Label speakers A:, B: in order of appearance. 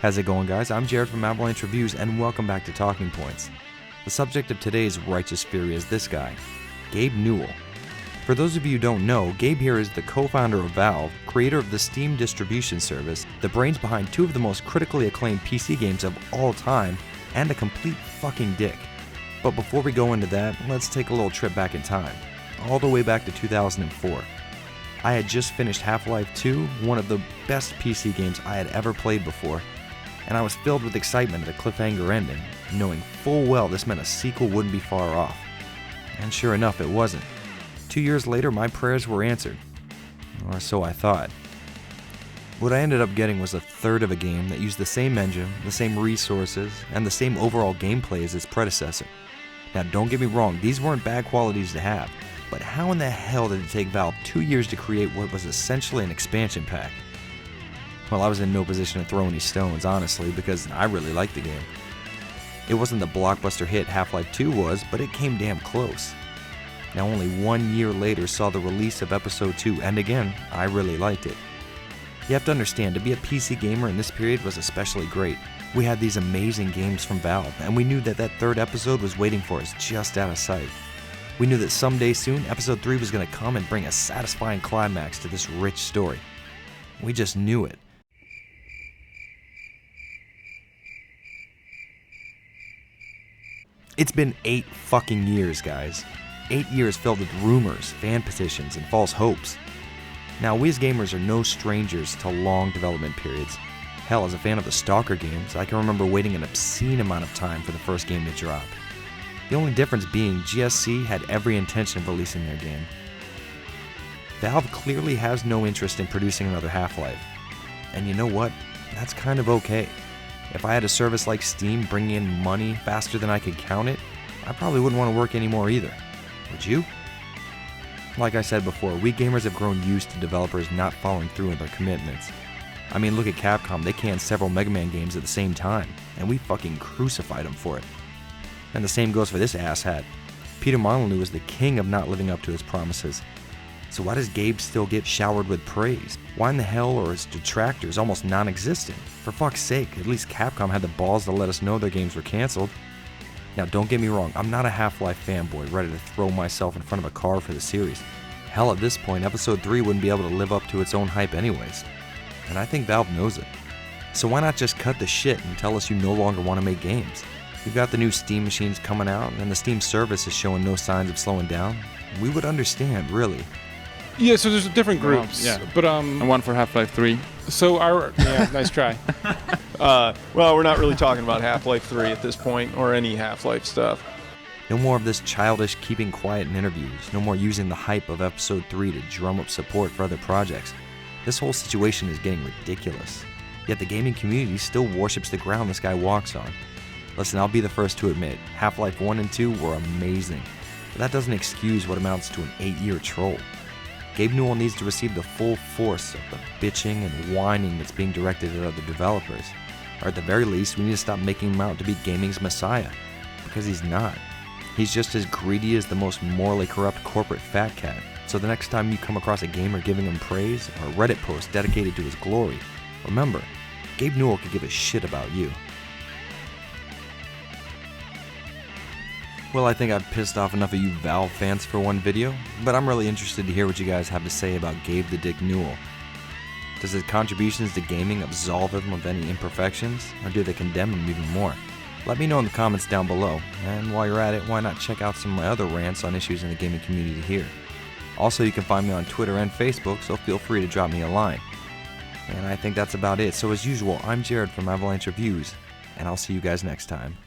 A: How's it going, guys? I'm Jared from Avalanche Reviews, and welcome back to Talking Points. The subject of today's righteous fury is this guy, Gabe Newell. For those of you who don't know, Gabe here is the co-founder of Valve, creator of the Steam distribution service, the brains behind two of the most critically acclaimed PC games of all time, and a complete fucking dick. But before we go into that, let's take a little trip back in time, all the way back to 2004. I had just finished Half-Life 2, one of the best PC games I had ever played before, and I was filled with excitement at the cliffhanger ending, knowing full well this meant a sequel wouldn't be far off. And sure enough, it wasn't. 2 years later, my prayers were answered. Or so I thought. What I ended up getting was a third of a game that used the same engine, the same resources, and the same overall gameplay as its predecessor. Now don't get me wrong, these weren't bad qualities to have, but how in the hell did it take Valve 2 years to create what was essentially an expansion pack? Well, I was in no position to throw any stones, honestly, because I really liked the game. It wasn't the blockbuster hit Half-Life 2 was, but it came damn close. Now only 1 year later saw the release of Episode 2, and again, I really liked it. You have to understand, to be a PC gamer in this period was especially great. We had these amazing games from Valve, and we knew that that third episode was waiting for us just out of sight. We knew that someday soon, Episode 3 was going to come and bring a satisfying climax to this rich story. We just knew it. It's been 8 fucking years, guys. 8 years filled with rumors, fan petitions, and false hopes. Now, we as gamers are no strangers to long development periods. Hell, as a fan of the Stalker games, I can remember waiting an obscene amount of time for the first game to drop. The only difference being GSC had every intention of releasing their game. Valve clearly has no interest in producing another Half-Life. And you know what? That's kind of okay. If I had a service like Steam bringing in money faster than I could count it, I probably wouldn't want to work anymore either. Would you? Like I said before, we gamers have grown used to developers not following through on their commitments. I mean, look at Capcom, they canned several Mega Man games at the same time, and we fucking crucified them for it. And the same goes for this asshat. Peter Molyneux was the king of not living up to his promises. So why does Gabe still get showered with praise? Why in the hell are his detractors almost non-existent? For fuck's sake, at least Capcom had the balls to let us know their games were cancelled. Now don't get me wrong, I'm not a Half-Life fanboy ready to throw myself in front of a car for the series. Hell, at this point, Episode 3 wouldn't be able to live up to its own hype anyways. And I think Valve knows it. So why not just cut the shit and tell us you no longer want to make games? You've got the new Steam machines coming out, and the Steam service is showing no signs of slowing down. We would understand, really.
B: Yeah, so there's different groups.
C: Yeah.
B: But
C: And one for Half-Life 3.
B: so nice try.
D: Well, we're not really talking about Half-Life 3 at this point, or any Half-Life stuff.
A: No more of this childish keeping quiet in interviews. No more using the hype of Episode 3 to drum up support for other projects. This whole situation is getting ridiculous. Yet the gaming community still worships the ground this guy walks on. Listen, I'll be the first to admit, Half-Life 1 and 2 were amazing. But that doesn't excuse what amounts to an 8-year troll. Gabe Newell needs to receive the full force of the bitching and whining that's being directed at other developers. Or at the very least, we need to stop making him out to be gaming's messiah. Because he's not. He's just as greedy as the most morally corrupt corporate fat cat. So the next time you come across a gamer giving him praise, or a Reddit post dedicated to his glory, remember, Gabe Newell could give a shit about you. Well, I think I've pissed off enough of you Valve fans for one video, but I'm really interested to hear what you guys have to say about Gabe the Dick Newell. Does his contributions to gaming absolve him of any imperfections, or do they condemn him even more? Let me know in the comments down below, and while you're at it, why not check out some of my other rants on issues in the gaming community here. Also, you can find me on Twitter and Facebook, so feel free to drop me a line. And I think that's about it, so as usual, I'm Jared from Avalanche Reviews, and I'll see you guys next time.